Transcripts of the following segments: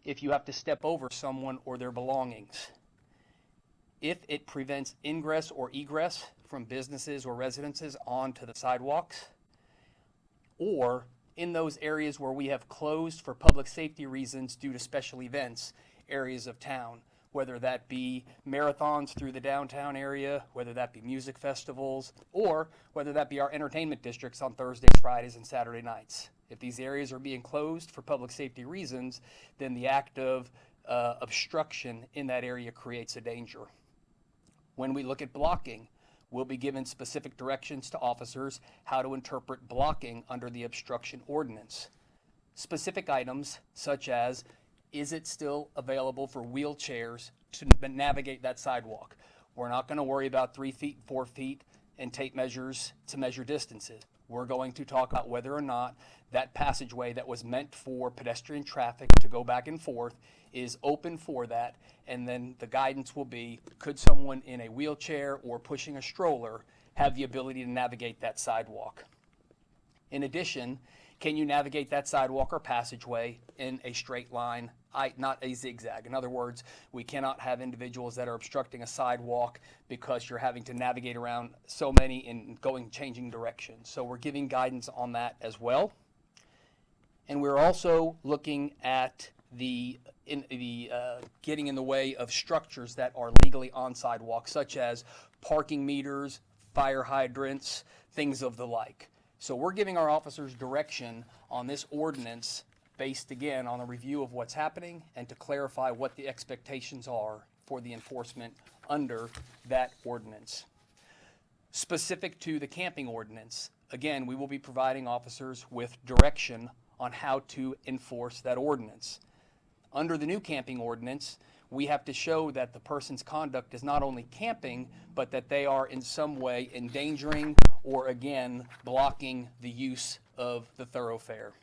if you have to step over someone or their belongings. If it prevents ingress or egress from businesses or residences onto the sidewalks, or in those areas where we have closed for public safety reasons due to special events, areas of town, whether that be marathons through the downtown area, whether that be music festivals, or whether that be our entertainment districts on Thursdays, Fridays, and Saturday nights. If these areas are being closed for public safety reasons, then the act of obstruction in that area creates a danger. When we look at blocking, we'll be given specific directions to officers how to interpret blocking under the obstruction ordinance. Specific items such as, is it still available for wheelchairs to navigate that sidewalk? We're not going to worry about 3 feet, 4 feet, and tape measures to measure distances. We're going to talk about whether or not that passageway that was meant for pedestrian traffic to go back and forth is open for that, and then the guidance will be, could someone in a wheelchair or pushing a stroller have the ability to navigate that sidewalk? In addition, can you navigate that sidewalk or passageway in a straight line, not a zigzag? In other words, we cannot have individuals that are obstructing a sidewalk because you're having to navigate around so many in changing directions. So we're giving guidance on that as well. And we're also looking at getting in the way of structures that are legally on sidewalks, such as parking meters, fire hydrants, things of the like. So we're giving our officers direction on this ordinance based, again, on a review of what's happening and to clarify what the expectations are for the enforcement under that ordinance. Specific to the camping ordinance, again, we will be providing officers with direction on how to enforce that ordinance. Under the new camping ordinance, we have to show that the person's conduct is not only camping, but that they are in some way endangering or, again, blocking the use of the thoroughfare.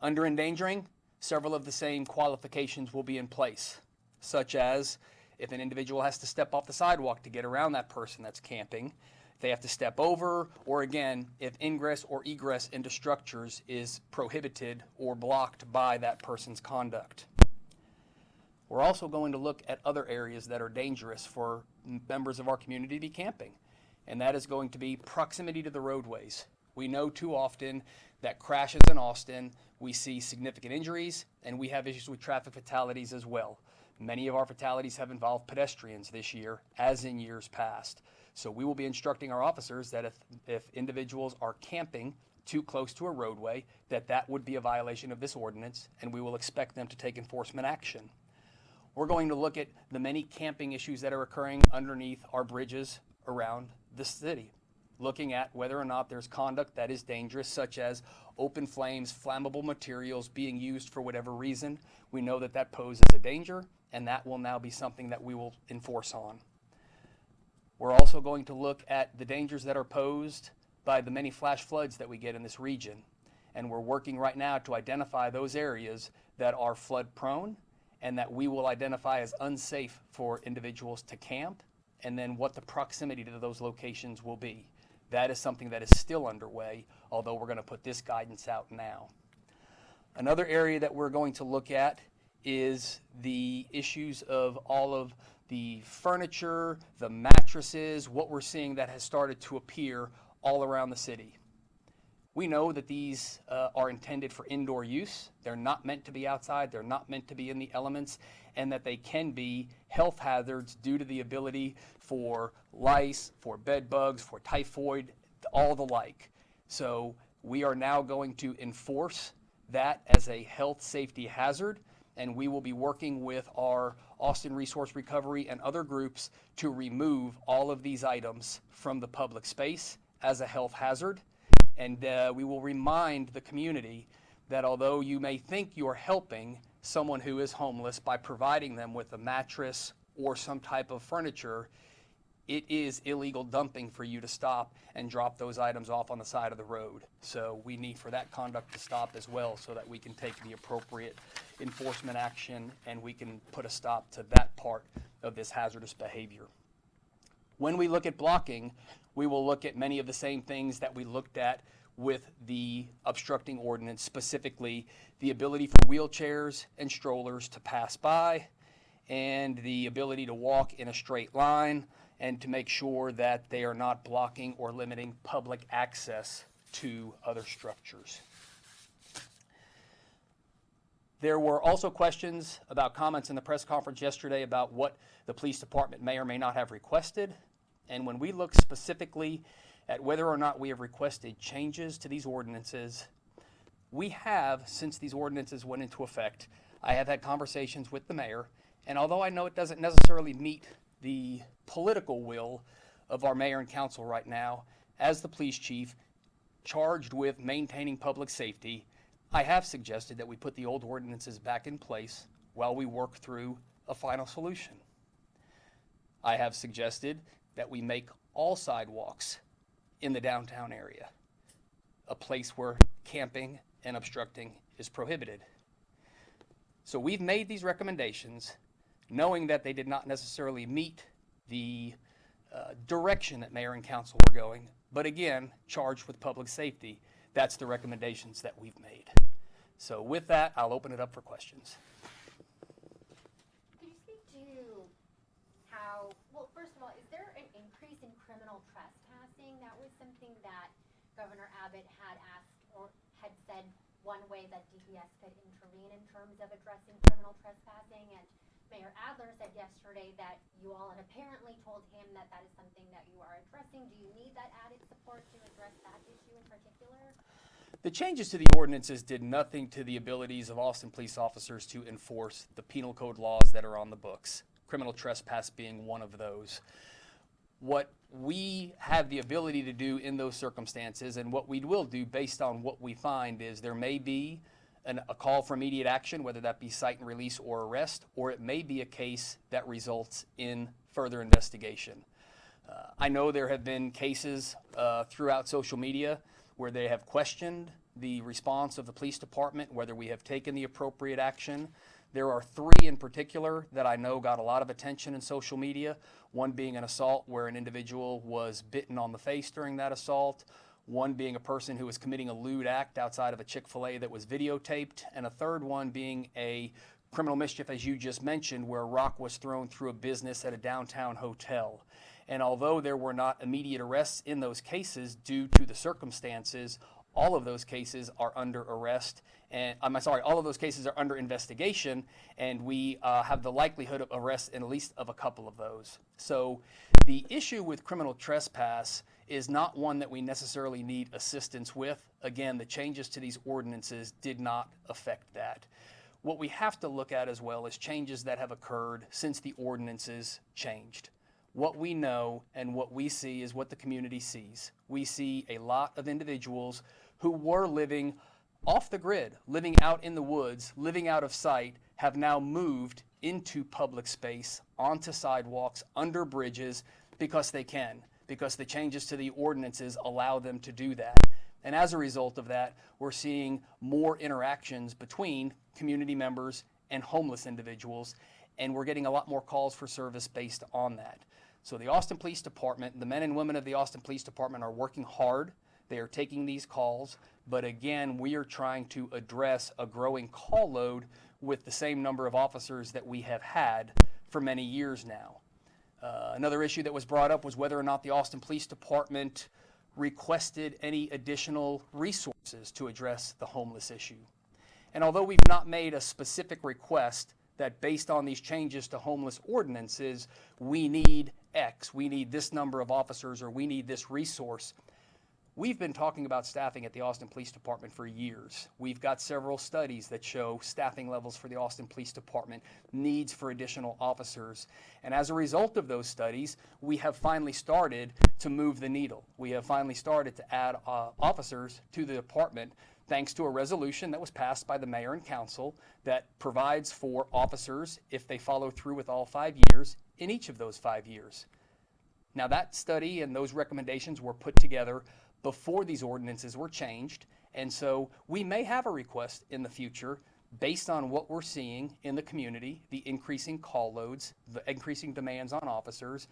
Under endangering, several of the same qualifications will be in place, such as if an individual has to step off the sidewalk to get around that person that's camping, they have to step over, or again, if ingress or egress into structures is prohibited or blocked by that person's conduct. We're also going to look at other areas that are dangerous for members of our community to be camping, and that is going to be proximity to the roadways. We know too often that crashes in Austin, we see significant injuries, and we have issues with traffic fatalities as well. Many of our fatalities have involved pedestrians this year, as in years past. So we will be instructing our officers that if individuals are camping too close to a roadway, that would be a violation of this ordinance, and we will expect them to take enforcement action. We're going to look at the many camping issues that are occurring underneath our bridges around the city, looking at whether or not there's conduct that is dangerous, such as open flames, flammable materials being used for whatever reason. We know that poses a danger, and that will now be something that we will enforce on. We're also going to look at the dangers that are posed by the many flash floods that we get in this region. And we're working right now to identify those areas that are flood prone and that we will identify as unsafe for individuals to camp, and then what the proximity to those locations will be. That is something that is still underway, although we're going to put this guidance out now. Another area that we're going to look at is the issues of all of the furniture, the mattresses, what we're seeing that has started to appear all around the city. We know that these are intended for indoor use. They're not meant to be outside. They're not meant to be in the elements, and that they can be health hazards due to the ability for lice, for bed bugs, for typhoid, all the like. So we are now going to enforce that as a health safety hazard, and we will be working with our Austin Resource Recovery and other groups to remove all of these items from the public space as a health hazard. And we will remind the community that although you may think you're helping someone who is homeless by providing them with a mattress or some type of furniture, it is illegal dumping for you to stop and drop those items off on the side of the road. So we need for that conduct to stop as well, so that we can take the appropriate enforcement action and we can put a stop to that part of this hazardous behavior. When we look at blocking, we will look at many of the same things that we looked at with the obstructing ordinance, specifically the ability for wheelchairs and strollers to pass by, and the ability to walk in a straight line, and to make sure that they are not blocking or limiting public access to other structures. There were also questions about comments in the press conference yesterday about what the police department may or may not have requested. And when we look specifically at whether or not we have requested changes to these ordinances, we have, since these ordinances went into effect, I have had conversations with the mayor, and although I know it doesn't necessarily meet the political will of our mayor and council right now, as the police chief charged with maintaining public safety, I have suggested that we put the old ordinances back in place while we work through a final solution. I have suggested that we make all sidewalks in the downtown area a place where camping and obstructing is prohibited. So we've made these recommendations knowing that they did not necessarily meet the direction that mayor and council were going, but again, charged with public safety. That's the recommendations that we've made. So with that, I'll open it up for questions. Could you speak to how, well, first of all, is there an increase in criminal trespassing? That was something that Governor Abbott had asked or had said one way that DPS could intervene in terms of addressing criminal trespassing, and Mayor Adler said yesterday that you all had apparently told him that that is something that you are addressing. Do you need that added support to address that issue in particular? The changes to the ordinances did nothing to the abilities of Austin police officers to enforce the penal code laws that are on the books, criminal trespass being one of those. What we have the ability to do in those circumstances, and what we will do based on what we find, is there may be a call for immediate action, whether that be cite and release or arrest, or it may be a case that results in further investigation. I know there have been cases throughout social media where they have questioned the response of the police department, whether we have taken the appropriate action. There are three in particular that I know got a lot of attention in social media, one being an assault where an individual was bitten on the face during that assault, one being a person who was committing a lewd act outside of a Chick-fil-A that was videotaped, and a third one being a criminal mischief, as you just mentioned, where a rock was thrown through a business at a downtown hotel. And although there were not immediate arrests in those cases due to the circumstances, all of those cases are under arrest, and all of those cases are under investigation, and we have the likelihood of arrest in at least of a couple of those. So the issue with criminal trespass is not one that we necessarily need assistance with. Again, the changes to these ordinances did not affect that. What we have to look at as well is changes that have occurred since the ordinances changed. What we know and what we see is what the community sees. We see a lot of individuals who were living off the grid, living out in the woods, living out of sight, have now moved into public space, onto sidewalks, under bridges, because they can, because the changes to the ordinances allow them to do that. And as a result of that, we're seeing more interactions between community members and homeless individuals, and we're getting a lot more calls for service based on that. So the Austin Police Department, the men and women of the Austin Police Department are working hard. They are taking these calls, but again, we are trying to address a growing call load with the same number of officers that we have had for many years now. Another issue that was brought up was whether or not the Austin Police Department requested any additional resources to address the homeless issue. And although we've not made a specific request that based on these changes to homeless ordinances, we need X, we need this number of officers, or we need this resource, we've been talking about staffing at the Austin Police Department for years. We've got several studies that show staffing levels for the Austin Police Department, needs for additional officers. And as a result of those studies, we have finally started to move the needle. We have finally started to add officers to the department, thanks to a resolution that was passed by the mayor and council that provides for officers, if they follow through with all 5 years, in each of those 5 years. Now that study and those recommendations were put together before these ordinances were changed, and so we may have a request in the future based on what we're seeing in the community, the increasing call loads, the increasing demands on officers,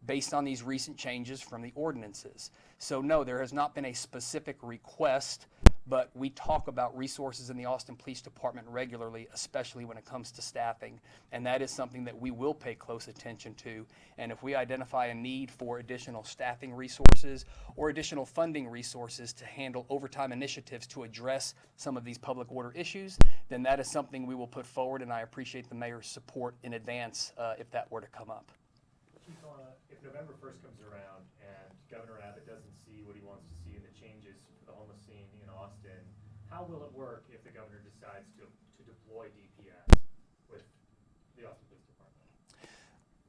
based on these recent changes from the ordinances. So no, there has not been a specific request, but we talk about resources in the Austin Police Department regularly, especially when it comes to staffing. And that is something that we will pay close attention to. And if we identify a need for additional staffing resources or additional funding resources to handle overtime initiatives to address some of these public order issues, then that is something we will put forward, and I appreciate the mayor's support in advance if that were to come up. Chief, if November 1st comes around and Governor Abbott doesn't see what he wants to see in the changes for the homeless scene in Austin, how will it work if the governor decides to deploy DPS with the Austin Police Department?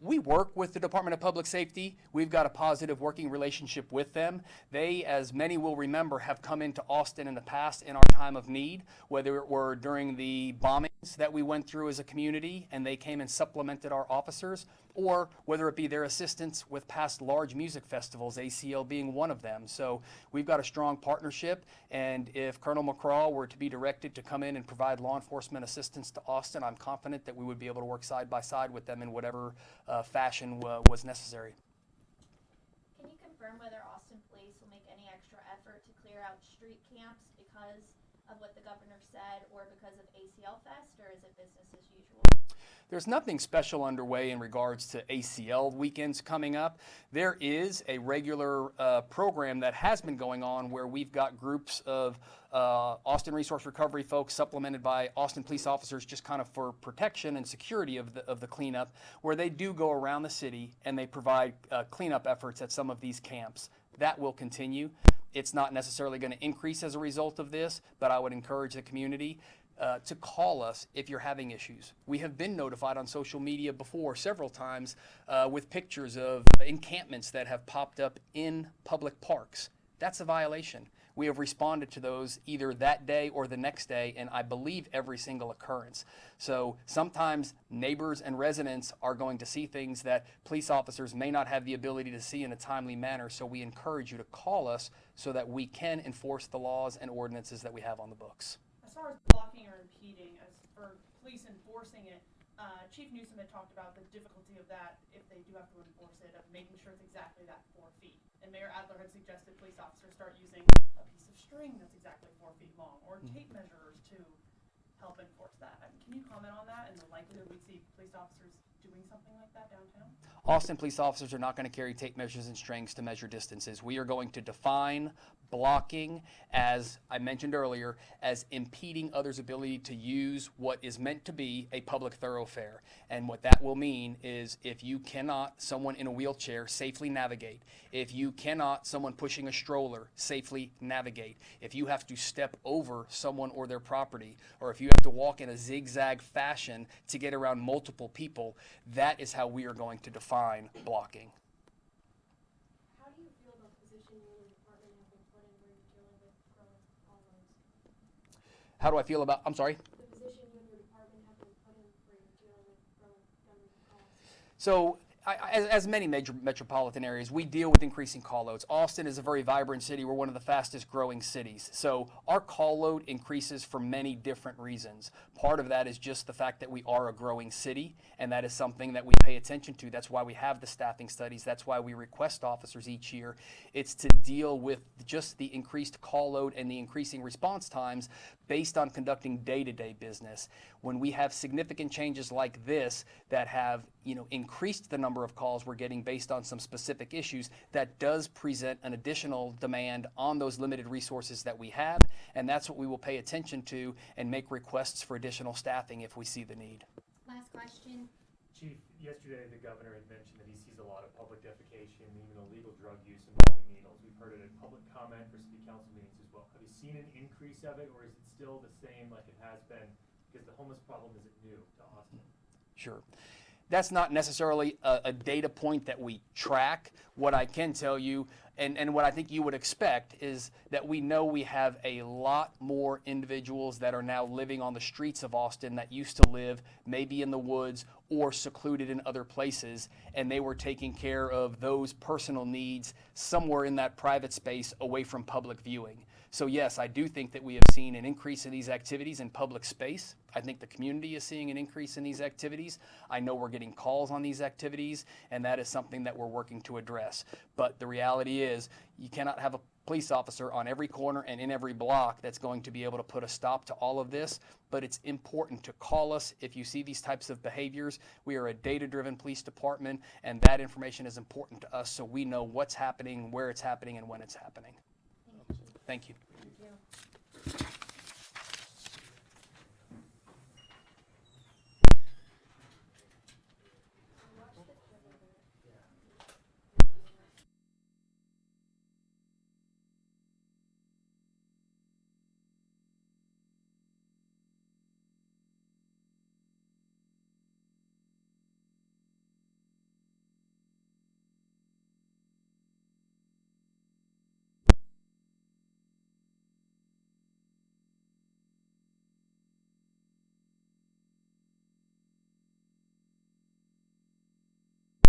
We work with the Department of Public Safety. We've got a positive working relationship with them. They, as many will remember, have come into Austin in the past in our time of need, whether it were during the bombings that we went through as a community and they came and supplemented our officers, or whether it be their assistance with past large music festivals, ACL being one of them. So we've got a strong partnership, and if Colonel McCraw were to be directed to come in and provide law enforcement assistance to Austin, I'm confident that we would be able to work side by side with them in whatever fashion was necessary. Can you confirm whether Austin Police will make any extra effort to clear out street camps because of what the governor said or because of ACL Fest, or is it business as usual? There's nothing special underway in regards to ACL weekends coming up. There is a regular program that has been going on where we've got groups of Austin Resource Recovery folks supplemented by Austin police officers just kind of for protection and security of the cleanup, where they do go around the city and they provide cleanup efforts at some of these camps. That will continue. It's not necessarily going to increase as a result of this, but I would encourage the community to call us if you're having issues. We have been notified on social media before several times with pictures of encampments that have popped up in public parks. That's a violation. We have responded to those either that day or the next day, and I believe every single occurrence. So sometimes neighbors and residents are going to see things that police officers may not have the ability to see in a timely manner, so we encourage you to call us so that we can enforce the laws and ordinances that we have on the books. As far as blocking or impeding, as for police enforcing it, Chief Newsom had talked about the difficulty of that if they do have to enforce it, of making sure it's exactly that 4 feet. And Mayor Adler had suggested police officers start using a piece of string that's exactly 4 feet long, or tape measures to help enforce that. Can you comment on that and the likelihood we'd see police officers doing something like that downtown? Austin police officers are not going to carry tape measures and strings to measure distances. We are going to define blocking, as I mentioned earlier, as impeding others' ability to use what is meant to be a public thoroughfare. And what that will mean is if you cannot, someone in a wheelchair, safely navigate, if you cannot, someone pushing a stroller, safely navigate, if you have to step over someone or their property, or if you have to walk in a zigzag fashion to get around multiple people, that is how we are going to define blocking. How do you feel about the position you and the department have been put in where you're dealing with growing call loads? How do I feel about, I'm sorry? The position you and your department have been put in where you're dealing with growing numbers of calls? So, as many major metropolitan areas, we deal with increasing call loads. Austin is a very vibrant city. We're one of the fastest growing cities. So our call load increases for many different reasons. Part of that is just the fact that we are a growing city, and that is something that we pay attention to. That's why we have the staffing studies. That's why we request officers each year. It's to deal with just the increased call load and the increasing response times based on conducting day-to-day business. When we have significant changes like this that have, increased the number of calls we're getting based on some specific issues, that does present an additional demand on those limited resources that we have, and that's what we will pay attention to and make requests for additional staffing if we see the need. Last question. Chief, yesterday the governor had mentioned that he sees a lot of public defecation, even illegal drug use involving needles. We've heard it in public comment for city council meetings as well. Have you seen an increase of it, or is it still the same like it has been? Because the homeless problem isn't new to Austin. Sure. That's not necessarily a data point that we track. What I can tell you, and what I think you would expect, is that we know we have a lot more individuals that are now living on the streets of Austin that used to live maybe in the woods or secluded in other places, and they were taking care of those personal needs somewhere in that private space away from public viewing. So yes, I do think that we have seen an increase in these activities in public space. I think the community is seeing an increase in these activities. I know we're getting calls on these activities, and that is something that we're working to address. But the reality is, you cannot have a police officer on every corner and in every block that's going to be able to put a stop to all of this, but it's important to call us if you see these types of behaviors. We are a data-driven police department, and that information is important to us so we know what's happening, where it's happening, and when it's happening. Thank you.